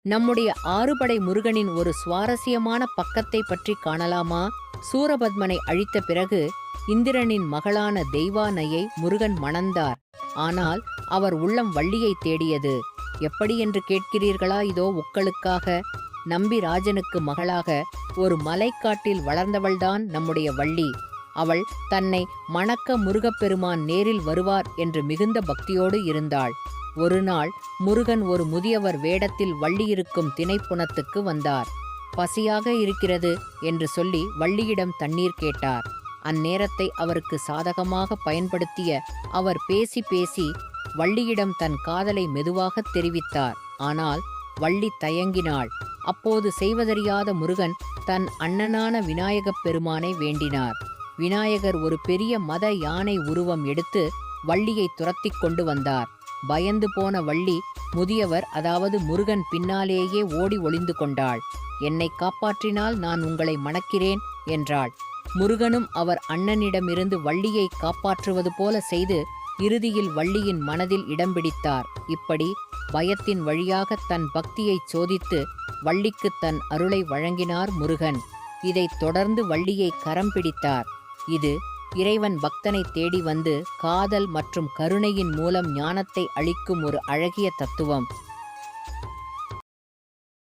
நம்முடைய ஆறுபடை முருகனின் ஒரு சுவாரஸ்யமான பக்கத்தை பற்றி காணலாமா? சூரபத்மனை அழித்த பிறகு இந்திரனின் மகளான தெய்வானையை முருகன் மணந்தார். ஆனால் அவர் உள்ளம் வள்ளியை தேடியது. எப்படி என்று கேட்கிறீர்களா? இதோ உங்களுக்காக. நம்பிராஜனுக்கு மகளாக ஒரு மலைக்காட்டில் வளர்ந்தவள்தான் நம்முடைய வள்ளி. அவள் தன்னை மணக்க முருகப்பெருமான் நேரில் வருவார் என்று மிகுந்த பக்தியோடு இருந்தாள். ஒரு நாள் முருகன் ஒரு முதியவர் வேடத்தில் வள்ளியிருக்கும் திணைப்புணத்துக்கு வந்தார். பசியாக இருக்கிறது என்று சொல்லி வள்ளியிடம் தண்ணீர் கேட்டார். அந்நேரத்தை அவருக்கு சாதகமாக பயன்படுத்திய அவர் பேசி பேசி வள்ளியிடம் தன் காதலை மெதுவாகத் தெரிவித்தார். ஆனால் வள்ளி தயங்கினாள். அப்போது செய்வதறியாத முருகன் தன் அண்ணனான விநாயகப் பெருமானை வேண்டினார். விநாயகர் ஒரு பெரிய மத யானை உருவம் எடுத்து வள்ளியை துரத்திக் கொண்டு வந்தார். பயந்து போன வள்ளி முதியவர் அதாவது முருகன் பின்னாலேயே ஓடி ஒளிந்து கொண்டாள். என்னை காப்பாற்றினால் நான் உங்களை மணக்கிறேன் என்றாள். முருகனும் அவர் அண்ணனிடமிருந்து வள்ளியை காப்பாற்றுவது போல செய்து இறுதியில் வள்ளியின் மனதில் இடம் பிடித்தார். இப்படி பயத்தின் வழியாக தன் பக்தியைச் சோதித்து வள்ளிக்கு தன் அருளை வழங்கினார் முருகன். இதைத் தொடர்ந்து வள்ளியை கரம் பிடித்தார். இது இறைவன் பக்தனை தேடி வந்து காதல் மற்றும் கருணையின் மூலம் ஞானத்தை அளிக்கும் ஒரு அழகிய தத்துவம்.